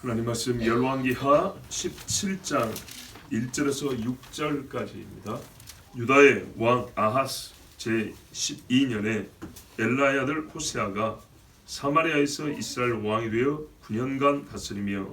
하나님 말씀 열왕기하 17장 1절에서 6절까지입니다. 유다의 왕 아하스 제12년에 엘라의 아들 호세아가 사마리아에서 이스라엘 왕이 되어 9년간 다스리며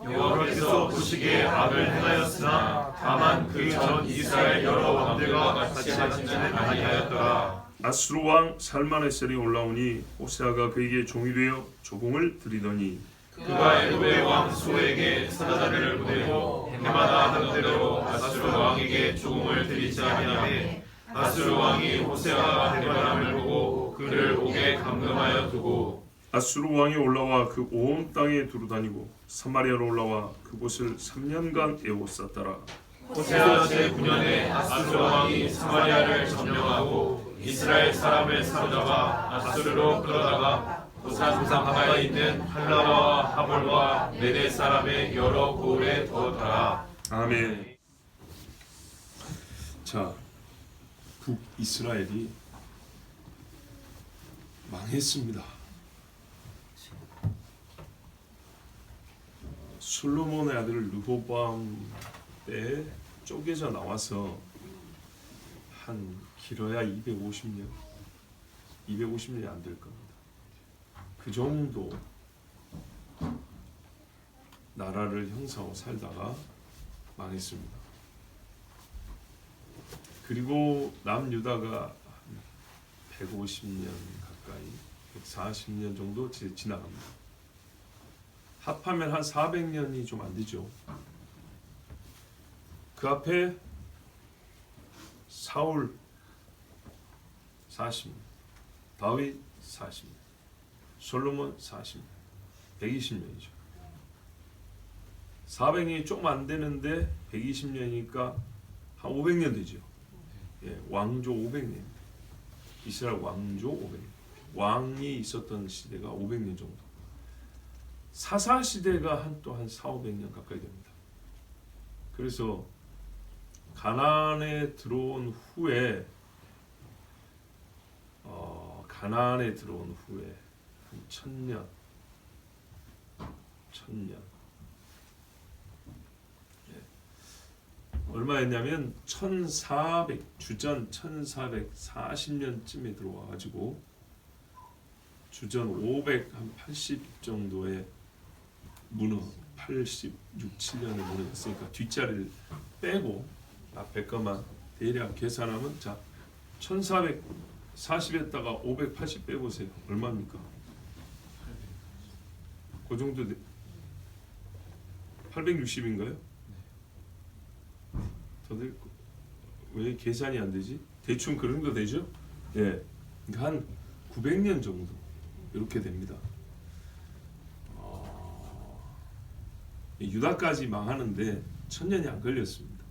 여호와께서 보시기에 악을 행하였으나 다만 그 전 이스라엘 여러 왕들과 같이 하지는 아니하였더라. 아수르 왕 살마네셀이 올라오니 호세아가 그에게 종이 되어 조공을 드리더니 그가 애굽의 왕 소에게 사자를 보내고 해마다 하던 대로 아수르 왕에게 조공을 드리지 아니하매 아수르 왕이 호세아가 해바람을 보고 그를 옥에 감금하여 두고 아수르 왕이 올라와 그 온 땅에 두루다니고 사마리아로 올라와 그곳을 3년간 에워쌌더라. 호세아 제9년에 아수르 왕이 사마리아를 점령하고 이스라엘 사람을 사로잡아 아수르로 끌어다가 도산 가까이 있는 할라와 하볼과 메대 사람의 여러 고을에 두었더라. 아멘. 자, 북이스라엘이 망했습니다. 솔로몬의 아들 르호보암 때 쪼개져 나와서 한 길어야 250년이 안 될 겁니다. 그 정도 나라를 형성하고 살다가 망했습니다. 그리고 남유다가 150년 가까이 140년 정도 지나갑니다. 합하면 한 400년이 좀 안 되죠. 그 앞에 사울 40년, 다윗 40년, 솔로몬 40년, 120년이죠. 400년이 조금 안 되는데 120년이니까 한 500년 되죠. 예, 왕조 500년. 이스라엘 왕조 500년. 왕이 있었던 시대가 500년 정도. 사사 시대가 또 한 4,500년 가까이 됩니다. 그래서 가나안에 들어온 후에 한 1000년 얼마였냐면 주전 1440년쯤에 들어와가지고 주전 580 정도에 무너 86, 7년에 무너졌으니까 뒷자리를 빼고 앞에 것만 대략 계산하면 자 1440에다가 580 빼보세요. 얼마입니까? 그 정도 860인가요? 더 될 거. 왜 계산이 안 되지? 대충 그 정도 되죠? 예, 그러니까 한 900년 정도 이렇게 됩니다. 유다까지 망하는데 1000년이 안 걸렸습니다.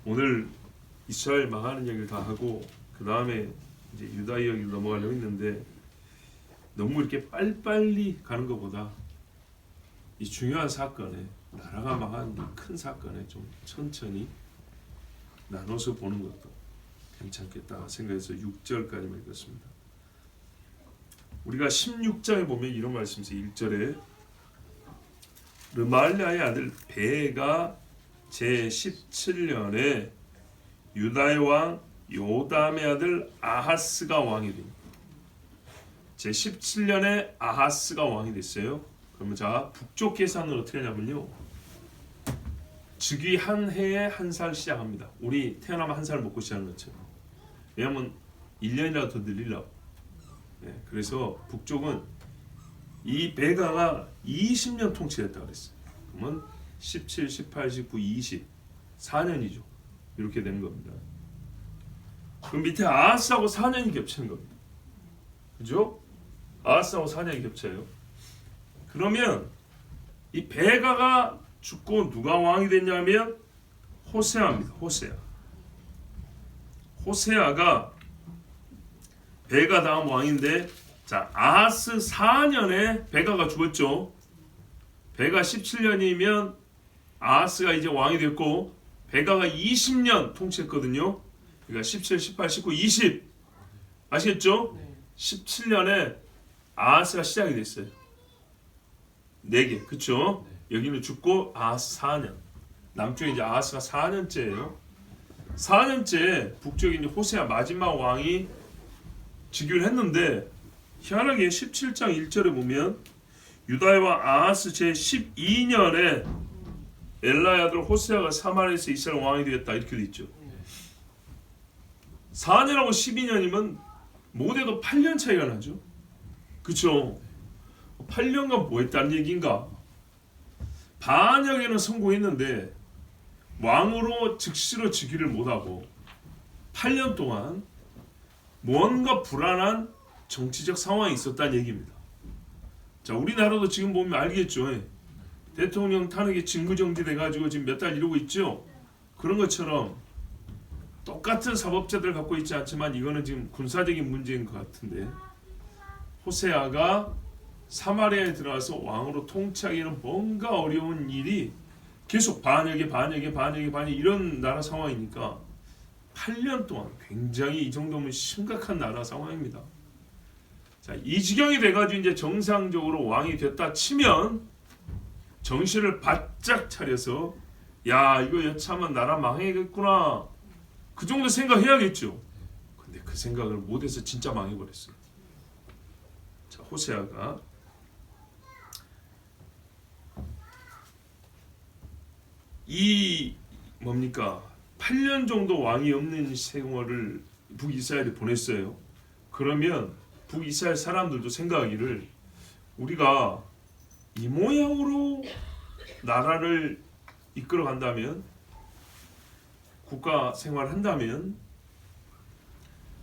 오늘 이스라엘 망하는 얘기를 다 하고 그 다음에 이제 유다 이야기로 넘어가려고 했는데 너무 이렇게 빨리빨리 가는 것보다 이 중요한 사건에 나라가 망한 큰 사건에 좀 천천히 나눠서 보는 것도 괜찮겠다 생각해서 6절까지만 읽었습니다. 우리가 16장에 보면 이런 말씀이 있어요. 1절에 르말랴의 아들 베가 제17년에 유다의 왕 요담의 아들 아하스가 왕이 됩니다. 제17년에 아하스가 왕이 됐어요. 그러면 자 북쪽 계산을 어떻게 하냐면요. 즉위 한 해에 한 살 시작합니다. 우리 태어나면 한 살 먹고 시작하는 것처럼. 왜냐하면 1년이라도 더 늘리려고. 네, 그래서 북쪽은 이 베가가 20년 통치했다고 그랬어요. 그러면 17, 18, 19, 20 4년이죠. 이렇게 되는 겁니다. 그럼 밑에 아하스하고 4년이 겹치는 겁니다. 그죠? 아하스하고 4년이 겹쳐요. 그러면 이 베가가 죽고 누가 왕이 됐냐면 호세아입니다. 호세아가 베가 다음 왕인데 자 아하스 4년에 베가가 죽었죠. 베가 17년이면 아하스가 이제 왕이 됐고 베가가 20년 통치했거든요. 그러니까 17, 18, 19, 20 아시겠죠? 17년에 아하스가 시작이 됐어요. 4개, 그렇죠? 여기는 죽고 아하스 4년. 남쪽에 이제 아하스가 4년째예요. 4년째 북쪽에 이제 호세아 마지막 왕이 즉위를 했는데 희한하게 17장 1절에 보면 유다의 왕 아하스 제 12년에 엘라의 아들 호세아가 사마리아에서 이스라엘 왕이 되었다 이렇게 돼 있죠. 4년하고 12년이면 모두에도 8년 차이가 나죠. 그렇죠? 8년간 뭐 했다는 얘기인가? 반역에는 성공했는데 왕으로 즉시로 즉위를 못하고 8년 동안 뭔가 불안한 정치적 상황이 있었다는 얘기입니다. 자, 우리나라도 지금 보면 알겠죠. 대통령 탄핵이 진구정지돼가지고 지금 몇 달 이러고 있죠. 그런 것처럼 똑같은 사법제도를 갖고 있지 않지만 이거는 지금 군사적인 문제인 것 같은데 호세아가 사마리아에 들어와서 왕으로 통치하기는 뭔가 어려운 일이 계속 반역에 이런 나라 상황이니까 8년 동안 굉장히 이 정도면 심각한 나라 상황입니다. 자, 이 지경이 돼가지고 이제 정상적으로 왕이 됐다 치면 정신을 바짝 차려서 야 이거 여차하면 나라 망해겠구나 그 정도 생각해야겠죠. 근데 그 생각을 못해서 진짜 망해버렸어요. 자, 호세아가 이 뭡니까 8년 정도 왕이 없는 생활을 북이스라엘에 보냈어요. 그러면 북이스라엘 사람들도 생각하기를 우리가 이 모양으로 나라를 이끌어 간다면 국가 생활을 한다면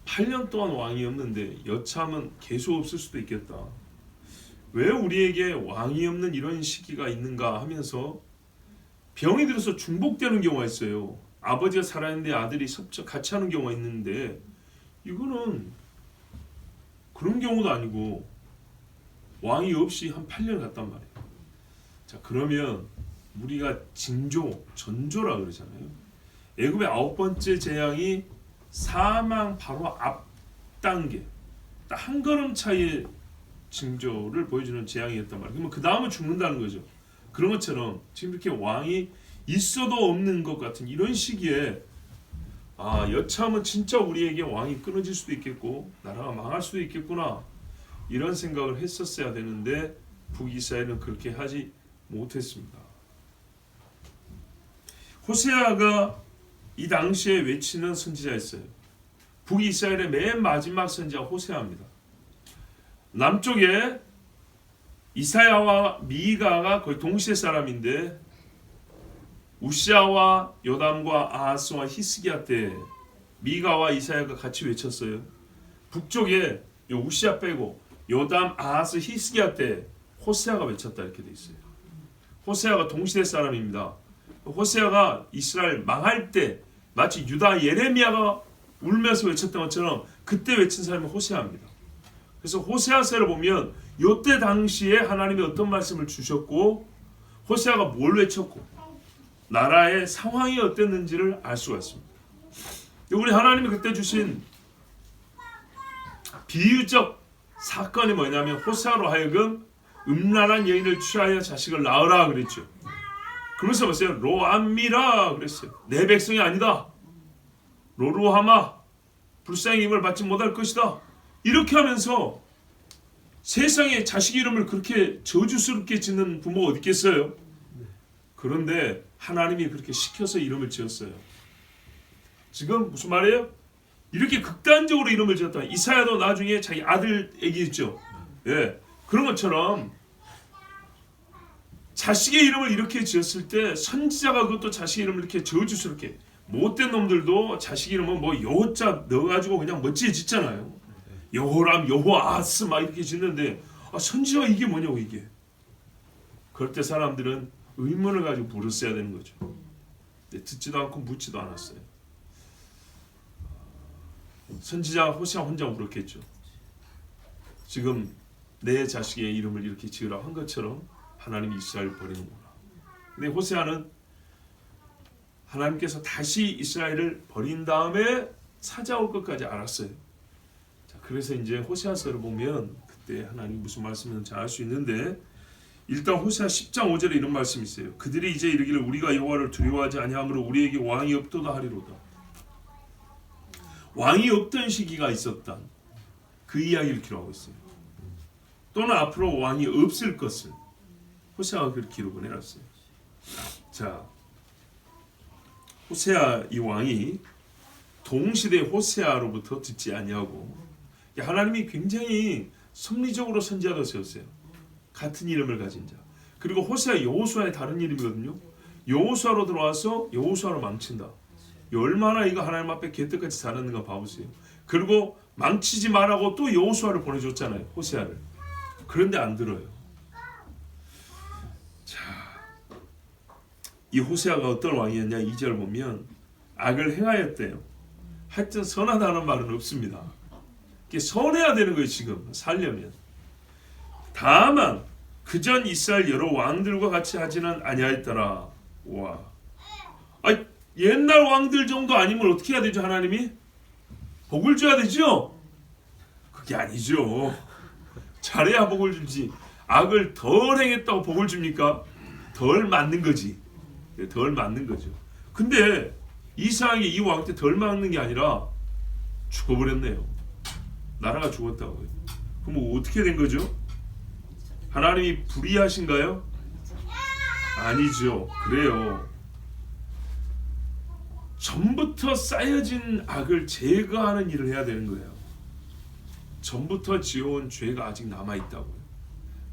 8년 동안 왕이 없는데 여차하면 계속 없을 수도 있겠다. 왜 우리에게 왕이 없는 이런 시기가 있는가 하면서 병이 들어서 중복되는 경우가 있어요. 아버지가 살아있는데 아들이 같이 하는 경우가 있는데 이거는 그런 경우도 아니고 왕이 없이 한 8년 갔단 말이에요. 자, 그러면 우리가 전조라 그러잖아요. 애굽의 9번째 재앙이 사망 바로 앞 단계, 딱 한 걸음 차이의 징조를 보여주는 재앙이었단 말이에요. 그러면 그 다음은 죽는다는 거죠. 그런 것처럼 지금 이렇게 왕이 있어도 없는 것 같은 이런 시기에 여차하면 진짜 우리에게 왕이 끊어질 수도 있겠고 나라가 망할 수도 있겠구나 이런 생각을 했었어야 되는데 북이스라엘은 그렇게 하지 못했습니다. 호세아가 이 당시에 외치는 선지자였어요. 북이스라엘의 맨 마지막 선지자 호세아입니다. 남쪽에 이사야와 미가가 거의 동시대 사람인데 우시아와 요담과 아하스와 히스기야 때 미가와 이사야가 같이 외쳤어요. 북쪽에 우시아 빼고 요담, 아하스, 히스기야 때 호세아가 외쳤다 이렇게 돼 있어요. 호세아가 동시대 사람입니다. 호세아가 이스라엘 망할 때 마치 유다 예레미야가 울면서 외쳤던 것처럼 그때 외친 사람이 호세아입니다. 그래서 호세아서를 보면 이때 당시에 하나님이 어떤 말씀을 주셨고 호세아가 뭘 외쳤고 나라의 상황이 어땠는지를 알 수가 있습니다. 우리 하나님이 그때 주신 비유적 사건이 뭐냐면 호세아로 하여금 음란한 여인을 취하여 자식을 낳으라 그랬죠. 그러면서 보세요. 로암미라 그랬어요. 내 백성이 아니다. 로루하마 불쌍히 임을 받지 못할 것이다. 이렇게 하면서 세상에 자식 이름을 그렇게 저주스럽게 짓는 부모가 어디 있겠어요? 그런데 하나님이 그렇게 시켜서 이름을 지었어요. 지금 무슨 말이에요? 이렇게 극단적으로 이름을 지었다. 이사야도 나중에 자기 아들 얘기했죠. 예, 그런 것처럼 자식의 이름을 이렇게 지었을 때 선지자가 그것도 자식 이름을 이렇게 저주스럽게 못된 놈들도 자식 이름은 뭐 여호자 넣어가지고 그냥 멋지게 짓잖아요. 여호람, 여호아스 막 이렇게 짓는데 선지자가 이게 뭐냐고 이게. 그럴 때 사람들은 의문을 가지고 물었어야 되는 거죠. 근데 듣지도 않고 묻지도 않았어요. 선지자 호세아 혼자 울었겠죠. 지금 내 자식의 이름을 이렇게 지으라 한 것처럼 하나님이 이스라엘을 버리는구나. 근데 호세아는 하나님께서 다시 이스라엘을 버린 다음에 찾아올 것까지 알았어요. 자, 그래서 이제 호세아서를 보면 때 하나님 무슨 말씀인지 알 수 있는데, 일단 호세아 10장 5절에 이런 말씀이 있어요. 그들이 이제 이르기를 우리가 여호와를 두려워하지 아니하므로 우리에게 왕이 없도다 하리로다. 왕이 없던 시기가 있었다. 그 이야기를 기록하고 있어요. 또는 앞으로 왕이 없을 것을 호세아가 그렇게 기록을 해놨어요. 자, 호세아 이 왕이 동시대 호세아로부터 듣지 아니하고, 하나님이 굉장히 섭리적으로 선지자도 세웠어요. 같은 이름을 가진 자. 그리고 호세아 여호수아의 다른 이름이거든요. 여호수아로 들어와서 여호수아로 망친다. 얼마나 이거 하나님 앞에 개떡같이 잘하는가 봐보세요. 그리고 망치지 말라고 또 여호수아를 보내줬잖아요. 호세아를. 그런데 안 들어요. 자, 이 호세아가 어떤 왕이었냐? 2절 보면 악을 행하였대요. 하여튼 선하다는 말은 없습니다. 선해야 되는 거예요. 지금 살려면. 다만 그전 이스라엘 여러 왕들과 같이 하지는 아니하였더라. 와, 옛날 왕들 정도 아니면 어떻게 해야 되죠? 하나님이 복을 줘야 되죠? 그게 아니죠. 잘해야 복을 주지. 악을 덜 행했다고 복을 줍니까? 덜 맞는 거지. 덜 맞는 거죠. 근데 이상하게 이 왕 때 덜 맞는 게 아니라 죽어버렸네요. 나라가 죽었다고요. 그럼 어떻게 된 거죠? 하나님이 불의하신가요? 아니죠. 그래요. 전부터 쌓여진 악을 제거하는 일을 해야 되는 거예요. 전부터 지어온 죄가 아직 남아있다고요.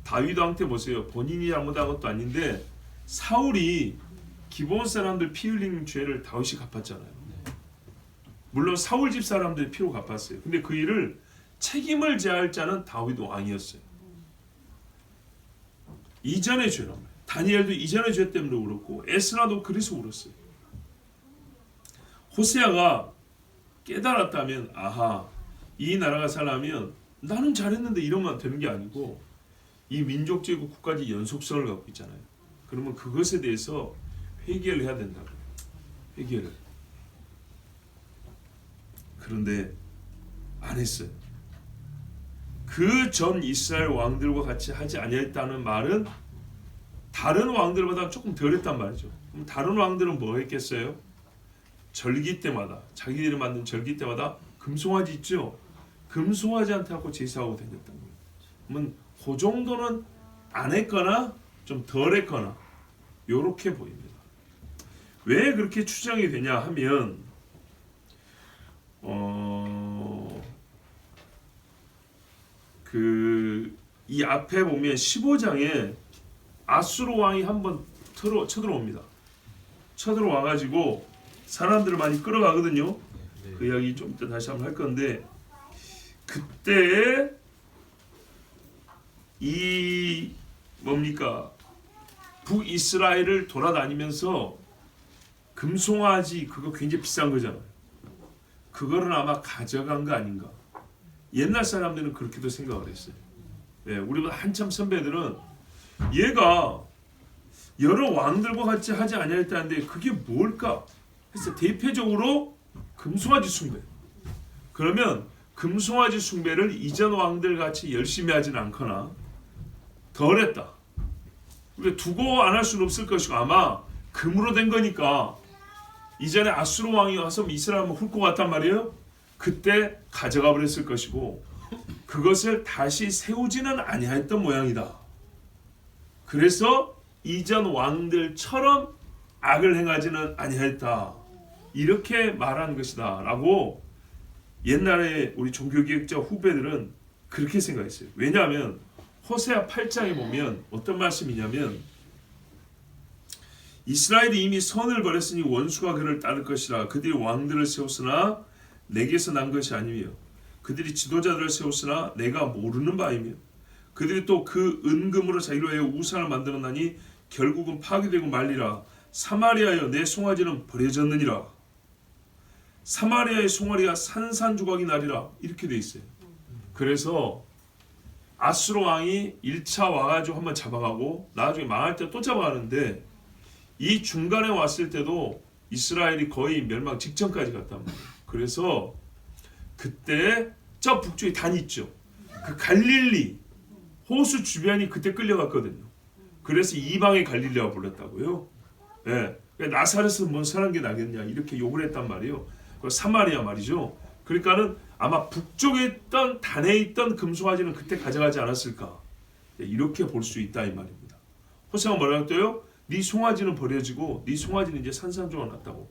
다윗 왕 때 보세요. 본인이 잘못한 것도 아닌데 사울이 기브온 사람들 피 흘린 죄를 다윗이 갚았잖아요. 물론 사울 집 사람들이 피로 갚았어요. 근데 그 일을 책임을 져야 할 자는 다윗 왕이었어요. 이전의 죄란 말이에요. 다니엘도 이전의 죄 때문에 울었고 에스라도 그래서 울었어요. 호세아가 깨달았다면, 아하, 이 나라가 살려면 나는 잘했는데 이러면 되는 게 아니고 이 민족적이고 국가적 연속성을 갖고 있잖아요. 그러면 그것에 대해서 회개를 해야 된다고요. 회개를. 그런데 안 했어요. 그 전 이스라엘 왕들과 같이 하지 아니했다는 말은 다른 왕들보다 조금 덜했단 말이죠. 그럼 다른 왕들은 뭐 했겠어요? 절기 때마다, 자기들이 만든 절기 때마다 금송아지 있죠? 금송아지한테 하고 제사하고 다녔던 거예요. 그러면 그 정도는 안 했거나 좀 덜 했거나 요렇게 보입니다. 왜 그렇게 추정이 되냐 하면 이 앞에 보면 15장에 아수르 왕이 한번 쳐들어옵니다. 쳐들어와가지고 사람들을 많이 끌어가거든요. 그 이야기 좀 이따 다시 한번 할 건데, 그때 이 뭡니까? 북이스라엘을 돌아다니면서 금송아지 그거 굉장히 비싼 거잖아요. 그거는 아마 가져간 거 아닌가. 옛날 사람들은 그렇게도 생각을 했어요. 네, 우리보다 한참 선배들은 얘가 여러 왕들과 같이 하지 아니했다는데 그게 뭘까? 그래서 대표적으로 금송아지 숭배. 그러면 금송아지 숭배를 이전 왕들 같이 열심히 하진 않거나 덜했다. 우리가 두고 안 할 수는 없을 것이고 아마 금으로 된 거니까 이전에 아수르 왕이 와서 이스라엘을 훑고 갔단 말이에요. 그때 가져가 버렸을 것이고 그것을 다시 세우지는 아니했던 모양이다. 그래서 이전 왕들처럼 악을 행하지는 아니했다. 이렇게 말한 것이다 라고 옛날에 우리 종교개혁자 후배들은 그렇게 생각했어요. 왜냐하면 호세아 8장에 보면 어떤 말씀이냐면 이스라엘이 이미 선을 버렸으니 원수가 그를 따를 것이라. 그들이 왕들을 세웠으나 내게서 난 것이 아니며 그들이 지도자들을 세웠으나 내가 모르는 바이며 그들이 또 그 은금으로 자기로 하여 우상을 만들었나니 결국은 파괴되고 말리라. 사마리아여 내 송아지는 버려졌느니라. 사마리아의 송아리가 산산조각이 나리라. 이렇게 돼 있어요. 그래서 아수르 왕이 1차 와가지고 한번 잡아가고 나중에 망할 때 또 잡아가는데 이 중간에 왔을 때도 이스라엘이 거의 멸망 직전까지 갔단 말이에요. 그래서 그때 저 북쪽에 단 있죠. 그 갈릴리 호수 주변이 그때 끌려갔거든요. 그래서 이방의 갈릴리라고 불렀다고요. 예, 나사렛은 뭔 선한 게 나겠냐 이렇게 욕을 했단 말이에요. 사마리아 말이죠. 그러니까는 아마 북쪽에 있던 단에 있던 금송아지는 그때 가져가지 않았을까, 이렇게 볼 수 있다 이 말입니다. 호세아가 뭐라고 했대요? 네 송아지는 버려지고 네 송아지는 이제 산산조각 났다고.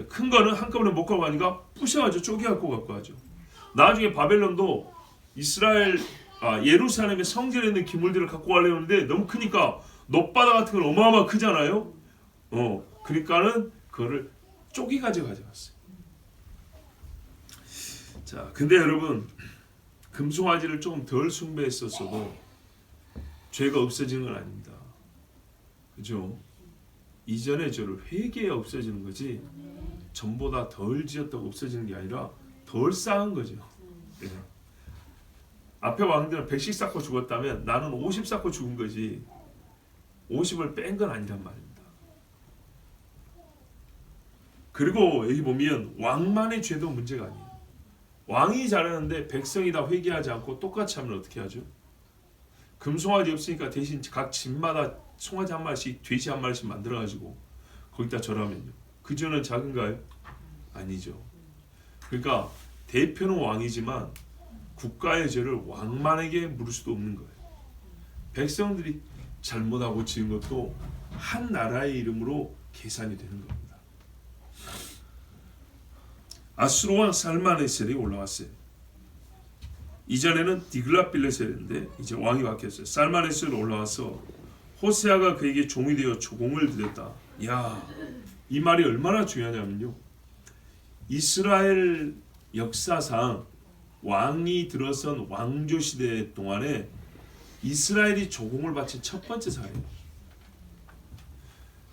큰 거는 한꺼번에 못 갖고 가니까 부셔가지고 쪼개갖고 갖고 가죠. 나중에 바벨론도 예루살렘의 성전에 있는 기물들을 갖고 가려는데 너무 크니까 놋바다 같은 건 어마어마 크잖아요. 그러니까는 그거를 쪼개 가져갔어요. 자, 근데 여러분, 금송아지를 조금 덜 숭배했었어도 죄가 없어지는 건 아닙니다. 그죠? 이전의 죄를 회개해 없어지는 거지, 전보다 덜 지었다고 없어지는 게 아니라 덜 쌓은 거죠. 예. 앞에 왕들은 100씩 쌓고 죽었다면 나는 50 쌓고 죽은 거지 50을 뺀 건 아니란 말입니다. 그리고 여기 보면 왕만의 죄도 문제가 아니에요. 왕이 잘하는데 백성이 다 회개하지 않고 똑같이 하면 어떻게 하죠? 금송아지 없으니까 대신 각 집마다 송아지 한 마리씩, 돼지 한 마리씩 만들어가지고 거기다 절하면요, 그 죄는 작은가요? 아니죠. 그러니까 대표는 왕이지만 국가의 죄를 왕만에게 물을 수도 없는 거예요. 백성들이 잘못하고 지은 것도 한 나라의 이름으로 계산이 되는 겁니다. 아수르 왕 살마네셀이 올라왔어요. 이전에는 디글랏빌레셀인데 이제 왕이 바뀌었어요. 살마네셀이 올라와서 호세아가 그에게 종이 되어 조공을 드렸다. 야, 이 말이 얼마나 중요하냐면요, 이스라엘 역사상 왕이 들어선 왕조 시대 동안에 이스라엘이 조공을 바친 첫 번째 사례예요.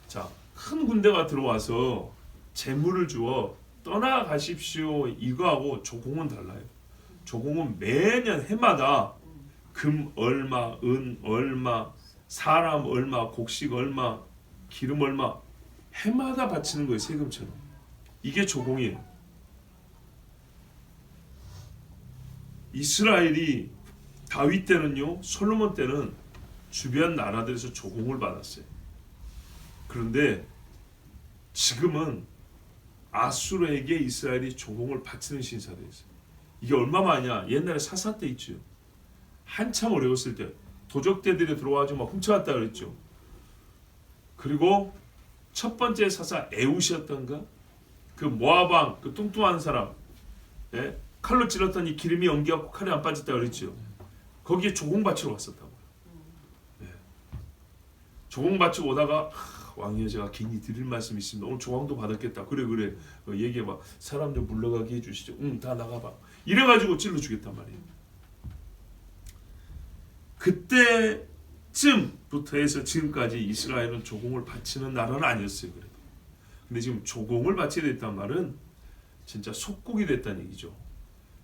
자, 큰 군대가 들어와서 재물을 주어 떠나가십시오 이거하고 조공은 달라요. 조공은 매년 해마다 금 얼마, 은 얼마, 사람 얼마, 곡식 얼마, 기름 얼마 해마다 바치는 거예요. 세금처럼. 이게 조공이에요. 이스라엘이 다윗 때는요, 솔로몬 때는 주변 나라들에서 조공을 받았어요. 그런데 지금은 아수르에게 이스라엘이 조공을 바치는 신사가 있어요. 이게 얼마만이냐? 옛날에 사사 때 있죠. 한참 어려웠을 때 도적대들이 들어와서 막 훔쳐갔다 그랬죠. 그리고 첫 번째 사사 에웃이었던가? 그 모아방, 그 뚱뚱한 사람, 예? 칼로 찔렀더니 기름이 엉겨갖고 칼이 안 빠졌다 그랬죠. 거기에 조공 바치러 왔었다고요. 예. 조공 바치고 오다가 왕이여, 제가 괜히 드릴 말씀이 있습니다. 오늘 조공도 받았겠다. 그래 얘기해봐. 사람 좀 물러가게 해주시죠. 다 나가봐. 이래가지고 찔러 주겠단 말이에요. 그때쯤부터 해서 지금까지 이스라엘은 조공을 바치는 나라는 아니었어요. 그래도. 근데 지금 조공을 바치게 됐단 말은 진짜 속국이 됐다는 얘기죠.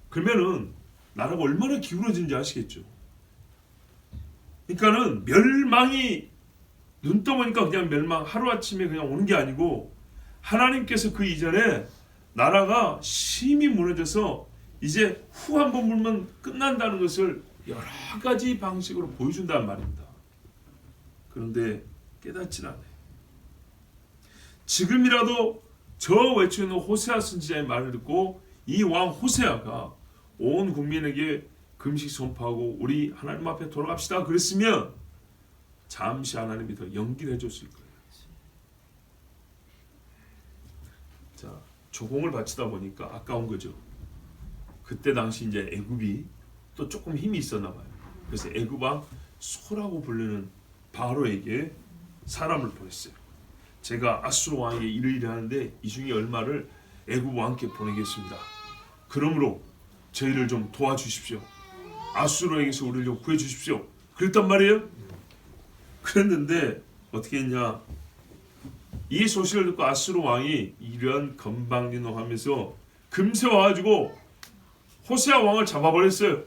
그러면은 나라가 얼마나 기울어진지 아시겠죠. 그러니까는 멸망이 눈 떠보니까 그냥 멸망 하루아침에 그냥 오는 게 아니고 하나님께서 그 이전에 나라가 심히 무너져서 이제 후 한 번 물면 끝난다는 것을 여러 가지 방식으로 보여준다는 말입니다. 그런데 깨닫진 않아요. 지금이라도 저 외치는 호세아 선지자의 말을 듣고 이 왕 호세아가 온 국민에게 금식 선포하고 우리 하나님 앞에 돌아갑시다 그랬으면 잠시 하나님이 더 연기를 해줬을 거예요. 자, 조공을 바치다 보니까 아까운 거죠. 그때 당시 이제 애굽이 또 조금 힘이 있었나 봐요. 그래서 애굽 왕 소라고 불리는 바로에게 사람을 보냈어요. 제가 아수르 왕에게 이르이르 하는데 이 중에 얼마를 애굽 왕께 보내겠습니다. 그러므로 저희를 좀 도와주십시오. 아수르에게서 우리를 좀 구해주십시오. 그랬단 말이에요. 그랬는데 어떻게 했냐? 이 소식을 듣고 아수르 왕이 이런 건방진노하면서 금세 와가지고 호세아 왕을 잡아버렸어요.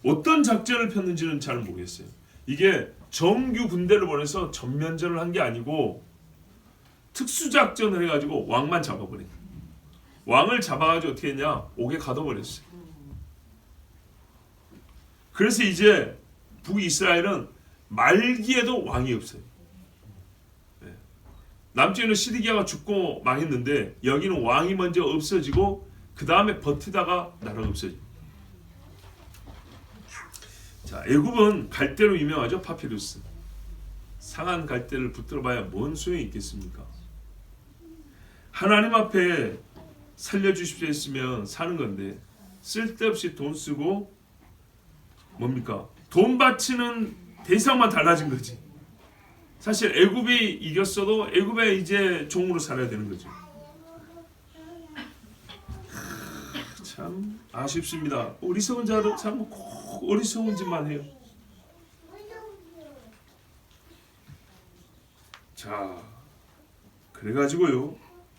어떤 작전을 폈는지는 잘 모르겠어요. 이게 정규 군대를 보내서 전면전을 한 게 아니고 특수작전을 해가지고 왕만 잡아버린 거예요. 왕을 잡아가지고 어떻게 했냐? 옥에 가둬버렸어요. 그래서 이제 북이스라엘은 말기에도 왕이 없어요. 남쪽에는 시드기야가 죽고 망했는데 여기는 왕이 먼저 없어지고 그 다음에 버티다가 나라가 없어집니다. 자, 애굽은 갈대로 유명하죠. 파피루스. 상한 갈대를 붙들어봐야 뭔 소용이 있겠습니까? 하나님 앞에 살려주십시오 했으면 사는 건데 쓸데없이 돈 쓰고 뭡니까? 돈 바치는 대상만 달라진 거지. 사실 애굽이 이겼어도 애굽에 이제 종으로 살아야 되는 거죠. 참 아쉽습니다. 어리석은 자도 참 꼭 어리석은 짓만 해요. 자, 그래가지고요,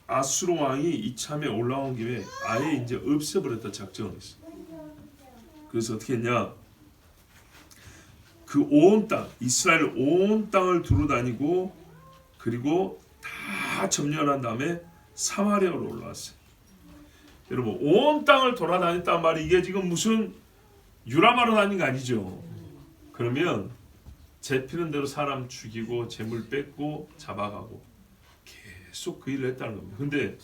아수르 왕이 이참에 올라온 김에 아예 이제 없애버렸다 작정을 했어. 그래서 어떻게 했냐? 그 온 땅, 이스라엘 온 땅을 두루다니고 그리고 다 점령한 다음에 사마리아로 올라왔어요. 여러분, 온 땅을 돌아다녔단 말이 이게 지금 무슨 유람하러 다닌 거 아니죠? 그러면 잡히는 대로 사람 죽이고 재물 뺏고 잡아가고 계속 그 일을 했다는 겁니다. 근데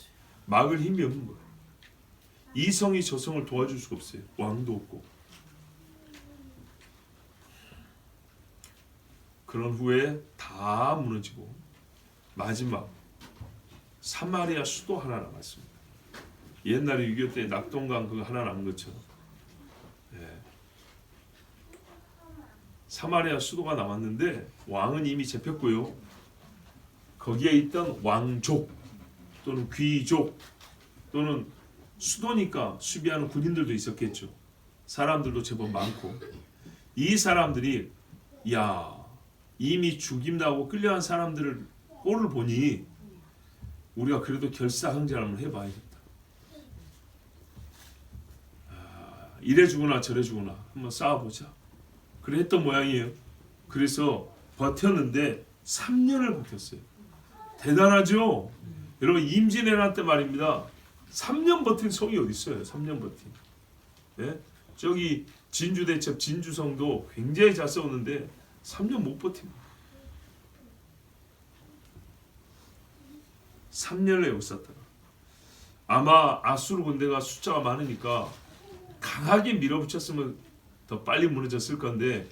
막을 힘이 없는 거예요. 이성이 저성을 도와줄 수가 없어요. 왕도 없고. 그런 후에 다 무너지고 마지막 사마리아 수도 하나 남았습니다. 옛날에 6.25 때 낙동강 그거 하나 남은 것처럼 사마리아 수도가 남았는데 왕은 이미 잡혔고요. 거기에 있던 왕족 또는 귀족 또는 수도니까 수비하는 군인들도 있었겠죠. 사람들도 제법 많고 이 사람들이 야 이미 죽임당하고 끌려간 사람들을 꼴을 보니 우리가 그래도 결사항전을 한번 해봐야겠다. 이래 주거나 저래 주거나 한번 싸워보자. 그래 했던 모양이에요. 그래서 버텼는데 3년을 버텼어요. 대단하죠? 여러분 임진왜란 때 말입니다. 3년 버틴 성이 어디 있어요? 3년 버틴. 예? 저기 진주대첩 진주성도 굉장히 잘 싸웠는데 3년 못 버팁니다. 3년을 못 쌌다. 아마 아수르 군대가 숫자가 많으니까 강하게 밀어붙였으면 더 빨리 무너졌을 건데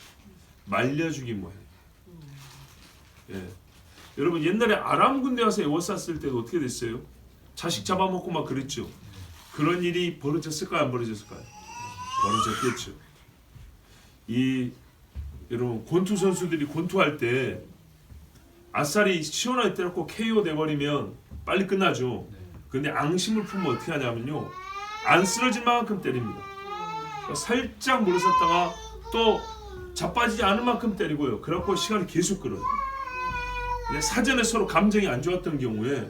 말려주긴 뭐해. 예. 여러분 옛날에 아람 군대 와서 에워쌌을 때도 어떻게 됐어요? 자식 잡아먹고 막 그랬죠. 그런 일이 벌어졌을까요? 안 벌어졌을까요? 벌어졌겠죠. 이 여러분 권투 선수들이 권투할 때 아싸리 시원하게 때렸고 KO 돼버리면 빨리 끝나죠. 근데 앙심을 품으면 어떻게 하냐면요, 안 쓰러질 만큼 때립니다. 살짝 물러섰다가 또 자빠지지 않을 만큼 때리고요. 그래갖고 시간을 계속 끌어요. 사전에 서로 감정이 안 좋았던 경우에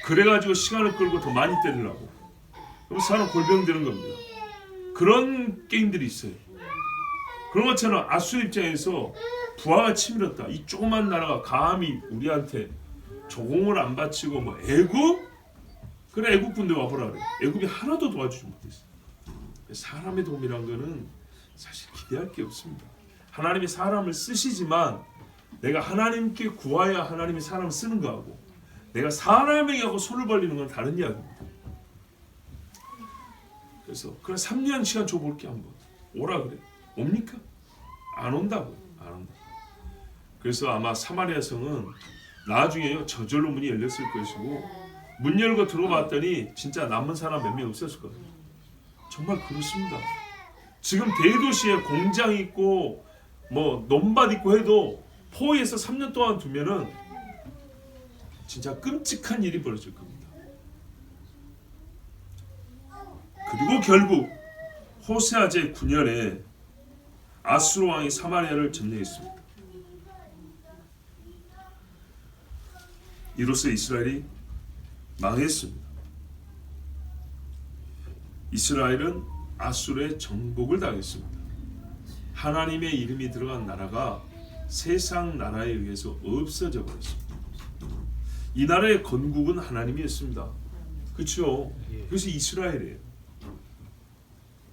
그래가지고 시간을 끌고 더 많이 때리려고. 그럼 사람 골병 되는 겁니다. 그런 게임들이 있어요. 그런 것처럼 아수르 입장에서 부하가 치밀었다. 이 조그만 나라가 감히 우리한테 조공을 안 바치고 뭐 애굽? 그래 애굽 군대 와보라 그래. 애굽이 하나도 도와주지 못했어. 사람의 도움이란 거는 사실 기대할 게 없습니다. 하나님이 사람을 쓰시지만 내가 하나님께 구하여 하나님이 사람을 쓰는 거하고 내가 사람에게 하고 손을 벌리는 건 다른 이야기입니다. 그래서 그래 3년 시간 줘볼게 한번. 오라 그래. 옵니까? 안 온다고. 안 온다. 그래서 아마 사마리아 성은 나중에요 저절로 문이 열렸을 것이고 문 열고 들어봤더니 진짜 남은 사람 몇 명 없었을 거예요. 정말 그렇습니다. 지금 대도시에 공장 있고 뭐 논밭 있고 해도 포위에서 3년 동안 두면은 진짜 끔찍한 일이 벌어질 겁니다. 그리고 결국 호세아 제 9년에 아수르 왕이 사마리아를 점령했습니다. 이로써 이스라엘이 망했습니다. 이스라엘은 아수르의 정복을 당했습니다. 하나님의 이름이 들어간 나라가 세상 나라에 의해서 없어져 버렸습니다. 이 나라의 건국은 하나님이었습니다. 그렇죠? 그래서 이스라엘이에요.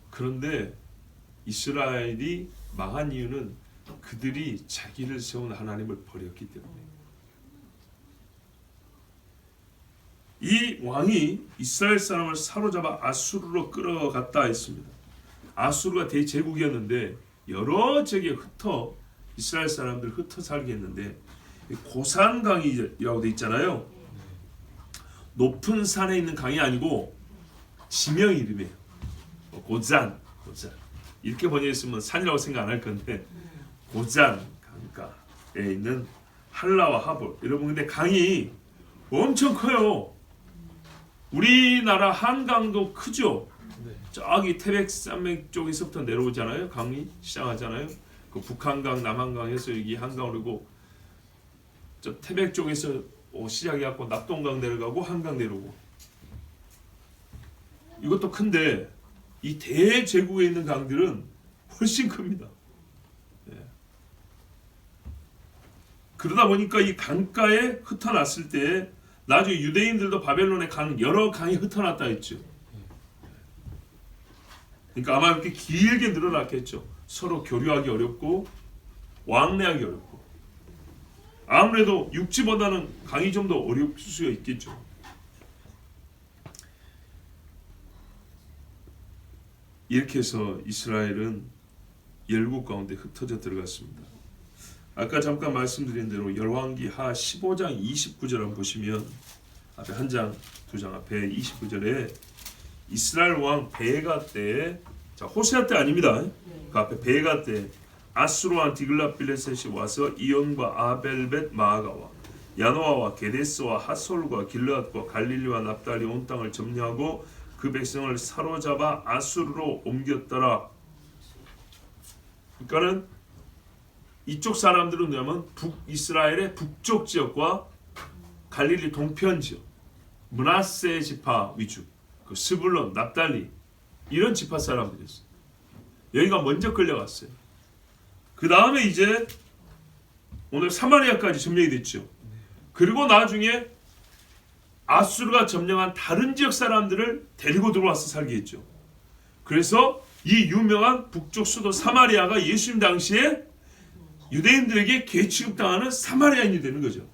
그런데 이스라엘이 망한 이유는 그들이 자기를 세운 하나님을 버렸기 때문에. 이 왕이 이스라엘 사람을 사로잡아 아수르로 끌어갔다 했습니다. 아수르가 대제국이었는데 여러 지역에 흩어 이스라엘 사람들 흩어 살게 했는데, 고산강이라고 돼 있잖아요. 높은 산에 있는 강이 아니고 지명 이름이에요. 고잔 이렇게 번역했으면 산이라고 생각 안 할 건데, 고잔 강가에 있는 할라와 하볼. 여러분, 근데 강이 엄청 커요. 우리나라 한강도 크죠. 저기 태백산맥 쪽에서부터 내려오잖아요. 강이 시작하잖아요. 그 북한강, 남한강에서 여기 한강으로 오고, 저 태백 쪽에서 시작해갖고 낙동강 내려가고 한강 내려오고. 이것도 큰데 이 대제국에 있는 강들은 훨씬 큽니다. 예. 그러다 보니까 이 강가에 흩어났을 때 나중에 유대인들도 바벨론에 가는 여러 강이 흩어났다 했죠. 그러니까 아마 이렇게 길게 늘어났겠죠. 서로 교류하기 어렵고 왕래하기 어렵고. 아무래도 육지보다는 강이 좀 더 어려울 수가 있겠죠. 이렇게 해서 이스라엘은 열국 가운데 흩어져 들어갔습니다. 아까 잠깐 말씀드린 대로 열왕기 하 15장 29절 한번 보시면, 앞에 한 장, 두 장 앞에 29절에 이스라엘 왕 베가 때, 자 호세아 때 아닙니다. 그 앞에 베가 때 아수르 왕 디글랏빌레셋이 와서 이온과 아벨벳 마아가와 야노아와 게데스와 하솔과 길르앗과 갈릴리와 납달리 온 땅을 점령하고 그 백성을 사로잡아 아수르로 옮겼더라. 그러니까는 이쪽 사람들은 뭐냐면 북이스라엘의 북쪽 지역과 갈릴리 동편 지역, 므낫세 지파 위주, 그 스불론, 납달리 이런 지파 사람들이었어요. 여기가 먼저 끌려갔어요. 그 다음에 이제 오늘 사마리아까지 점령이 됐죠. 그리고 나중에 아수르가 점령한 다른 지역 사람들을 데리고 들어와서 살게 했죠. 그래서 이 유명한 북쪽 수도 사마리아가 예수님 당시에 유대인들에게 개 취급당하는 사마리아인이 되는 거죠.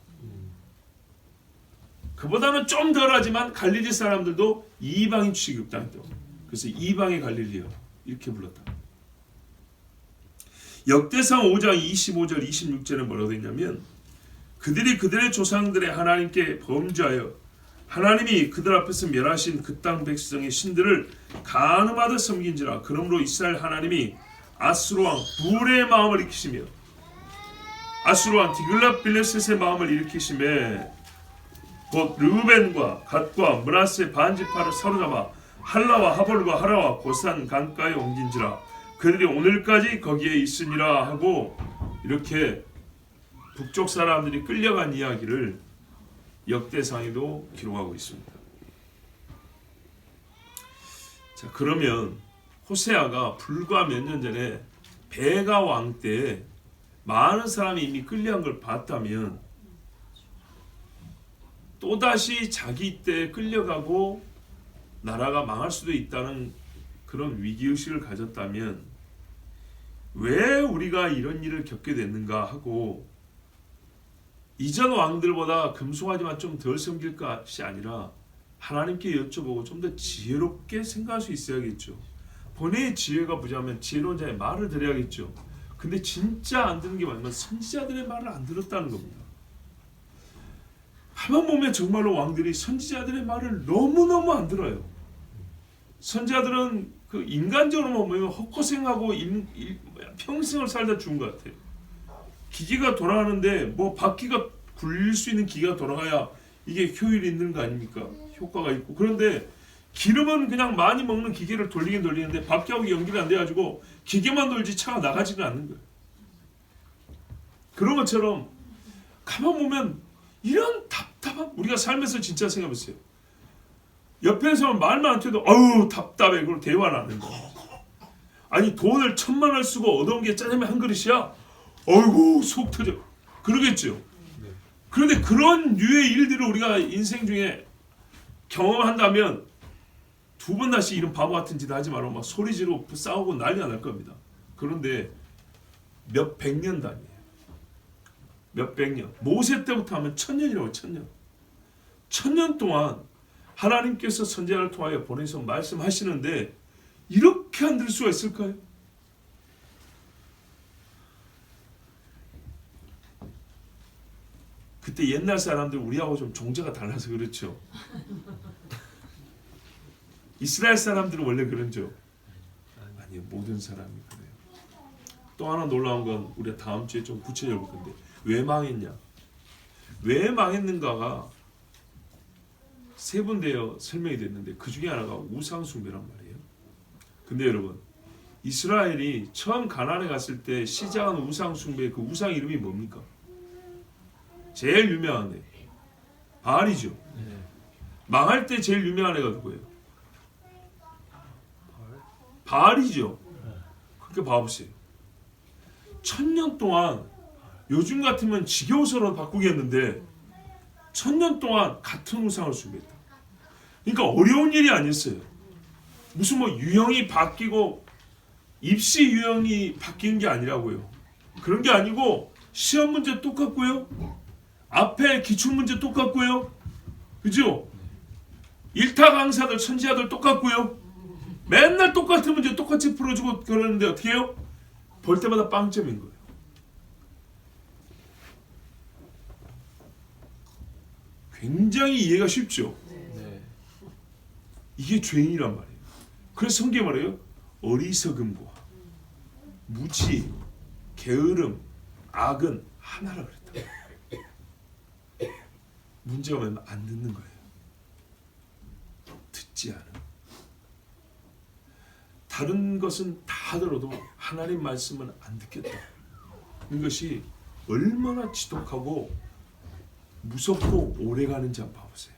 그보다는 좀 덜하지만 갈릴리 사람들도 이방인 취급당했다고. 그래서 이방의 갈릴리요 이렇게 불렀다. 역대상 5장 25절 26절에 뭐라고 되냐면, 그들이 그들의 조상들의 하나님께 범죄하여 하나님이 그들 앞에서 멸하신 그 땅 백성의 신들을 간음하듯 섬긴지라. 그러므로 이스라엘 하나님이 아수르 왕 불의 마음을 일으키시며 아수르 왕 디글랏빌레셋의 마음을 일으키시며 곧 르우벤과 갓과 므낫세 반지파를 사로잡아 할라와 하볼과 하라와 고산 강가에 옮긴지라. 그들이 오늘까지 거기에 있으니라 하고, 이렇게 북쪽 사람들이 끌려간 이야기를 역대상에도 기록하고 있습니다. 자, 그러면 호세아가 불과 몇 년 전에 베가 왕 때 많은 사람이 이미 끌려간 걸 봤다면, 또다시 자기 때 끌려가고 나라가 망할 수도 있다는 그런 위기의식을 가졌다면 왜 우리가 이런 일을 겪게 됐는가 하고, 이전 왕들보다 금송아지만 좀 덜 섬길 것이 아니라 하나님께 여쭤보고 좀 더 지혜롭게 생각할 수 있어야겠죠. 본인의 지혜가 부자면 지혜로운 자의 말을 들어야겠죠. 근데 진짜 안 듣는 게 뭐냐면 선지자들의 말을 안 들었다는 겁니다. 한번 보면 정말로 왕들이 선지자들의 말을 너무너무 안 들어요. 선지자들은 그 인간적으로만 보면 헛고생하고 평생을 살다 죽은 것 같아요. 기계가 돌아가는데 뭐 바퀴가 굴릴 수 있는 기계가 돌아가야 이게 효율이 있는 거 아닙니까? 효과가 있고. 그런데 기름은 그냥 많이 먹는 기계를 돌리긴 돌리는데 바퀴하고 연결이 안 돼가지고 기계만 돌지 차가 나가지는 않는 거예요. 그런 것처럼 가만 보면 이런 답답한, 우리가 살면서 진짜 생각해보세요. 옆에서 말만 안 해도 어우 답답해. 그걸 대화를 안 한다. 아니 돈을 1,000만 원 쓰고 얻어온 게 짜장면 한 그릇이야. 어이구 속 터져. 그러겠죠. 그런데 그런 류의 일들을 우리가 인생 중에 경험한다면 두 번 다시 이런 바보 같은 짓 하지 말고 막 소리 지르고 싸우고 난리가 날 겁니다. 그런데 몇 백년 단위예요. 몇 백년. 모세 때부터 하면 1000년이라고 1000년. 1000년 동안 하나님께서 선지자를 통하여 보내서 말씀하시는데 이렇게 안 들 수가 있을까요? 그때 옛날 사람들 우리하고 좀 종자가 달라서 그렇죠. 이스라엘 사람들은 원래 그런죠. 아니요, 모든 사람이 그래요. 또 하나 놀라운 건 우리가 다음 주에 좀 구체적으로 볼 건데 왜 망했냐? 왜 망했는가가 세 군데요 설명이 됐는데 그 중에 하나가 우상 숭배란 말이에요. 근데 여러분 이스라엘이 처음 가나안에 갔을 때 시작한 우상 숭배 그 우상 이름이 뭡니까? 제일 유명한 애 바알이죠. 망할 때 제일 유명한 애가 누구예요? 바알이죠. 그렇게 봐보세요. 1000년 동안 요즘 같으면 지겨워서라도 바꾸겠는데 1000년 동안 같은 우상을 숭배했다. 그러니까 어려운 일이 아니었어요. 무슨 뭐 유형이 바뀌고 입시 유형이 바뀐 게 아니라고요. 그런 게 아니고 시험 문제 똑같고요. 앞에 기출 문제 똑같고요. 그죠? 일타 강사들 천지자들 똑같고요. 맨날 똑같은 문제 똑같이 풀어주고 그러는데 어떻게 해요? 볼 때마다 빵점인 거예요. 굉장히 이해가 쉽죠? 이게 죄인이란 말이에요. 그래서 성경이 말해요. 어리석음과 무지, 게으름, 악은 하나라 그랬다. 문제가 뭐냐면 안 듣는 거예요. 듣지 않은. 다른 것은 다 들어도 하나님 말씀은 안 듣겠다. 이것이 얼마나 지독하고 무섭고 오래가는지 한번 봐보세요.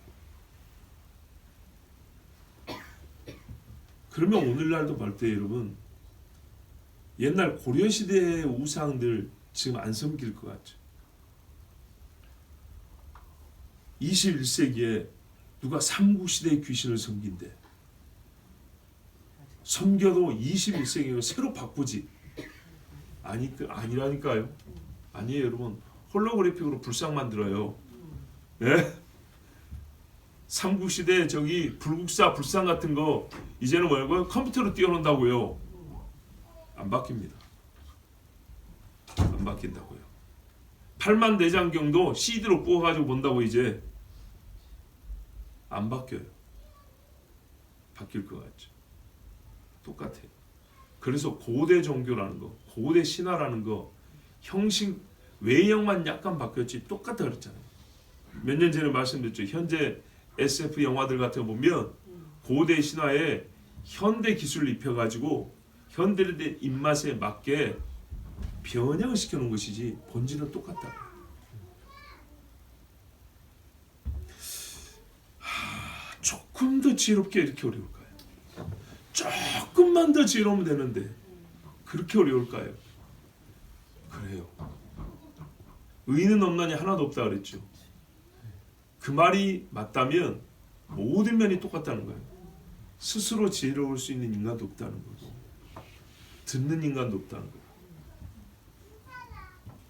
그러면 오늘날도 볼 때 여러분 옛날 고려시대의 우상들 지금 안 섬길 것 같죠? 21세기에 누가 삼국시대의 귀신을 섬긴대. 섬겨도 21세기로 새로 바꾸지. 아니라니까요. 아니에요 여러분. 홀로그래픽으로 불상 만들어요. 네? 삼국시대 저기 불국사 불상 같은 거 이제는 뭐라고요? 컴퓨터로 띄워놓는다고요. 안 바뀝니다. 안 바뀐다고요. 팔만대장경도 CD로 구워가지고 본다고 이제 안 바뀌어요. 바뀔 것 같죠. 똑같아요. 그래서 고대 종교라는 거, 고대 신화라는 거 형식 외형만 약간 바뀌었지 똑같다 그랬잖아요. 몇 년 전에 말씀드렸죠. 현재 SF 영화들 같은 거 보면 고대 신화에 현대 기술을 입혀가지고 현대인의 입맛에 맞게 변형을 시켜놓은 것이지 본질은 똑같다. 조금 더 지혜롭게 이렇게 어려울까요? 조금만 더 지혜로우면 되는데 그렇게 어려울까요? 그래요. 의인은 없나니 하나도 없다 그랬죠. 그 말이 맞다면 모든 면이 똑같다는 거예요. 스스로 지혜로울 수 있는 인간도 없다는 거고 듣는 인간도 없다는 거예요.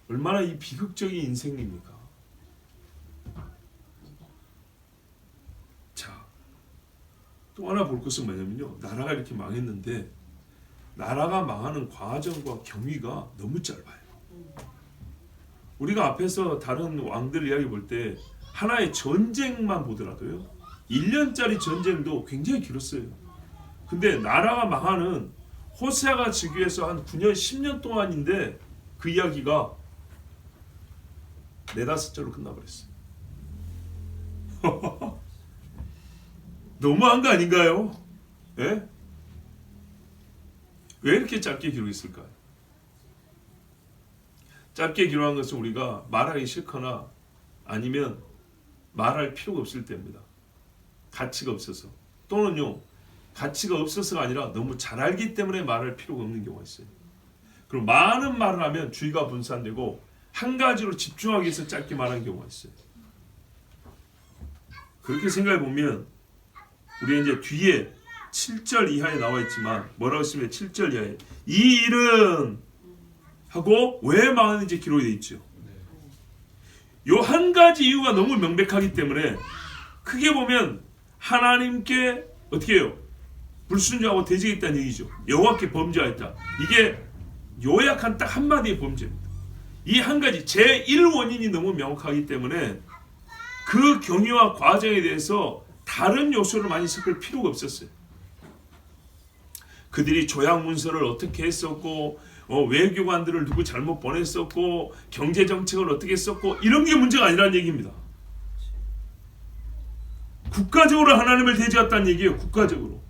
얼마나 이 비극적인 인생입니까? 자, 또 하나 볼 것은 뭐냐면요. 나라가 이렇게 망했는데 나라가 망하는 과정과 경위가 너무 짧아요. 우리가 앞에서 다른 왕들 이야기 볼 때 하나의 전쟁만 보더라도요. 1년짜리 전쟁도 굉장히 길었어요. 근데 나라가 망하는 호세아가 즉위해서 한 9년, 10년 동안인데 그 이야기가 4-5절로 끝나버렸어요. 너무한 거 아닌가요? 예? 왜 이렇게 짧게 기록했을까요? 짧게 기록한 것은 우리가 말하기 싫거나 아니면 말할 필요가 없을 때입니다. 가치가 없어서 또는요 가치가 없어서가 아니라 너무 잘 알기 때문에 말할 필요가 없는 경우가 있어요. 그럼 많은 말을 하면 주의가 분산되고 한 가지로 집중하기 위해서 짧게 말하는 경우가 있어요. 그렇게 생각해 보면 우리 이제 뒤에 7절 이하에 나와 있지만 뭐라고 했으면 7절 이하에 이 일은 하고 왜 망하는지 기록이 되어 있죠. 요 한 가지 이유가 너무 명백하기 때문에 크게 보면 하나님께 어떻게 해요? 불순종하고 대적했다는 얘기죠. 여호와께 범죄하였다. 이게 요약한 딱 한마디의 범죄입니다. 이 한 가지 제1 원인이 너무 명확하기 때문에 그 경위와 과정에 대해서 다른 요소를 많이 섞을 필요가 없었어요. 그들이 조약 문서를 어떻게 했었고 외교관들을 누구 잘못 보냈었고 경제 정책을 어떻게 했었고 이런 게 문제가 아니라는 얘기입니다. 국가적으로 하나님을 대적했다는 얘기예요. 국가적으로.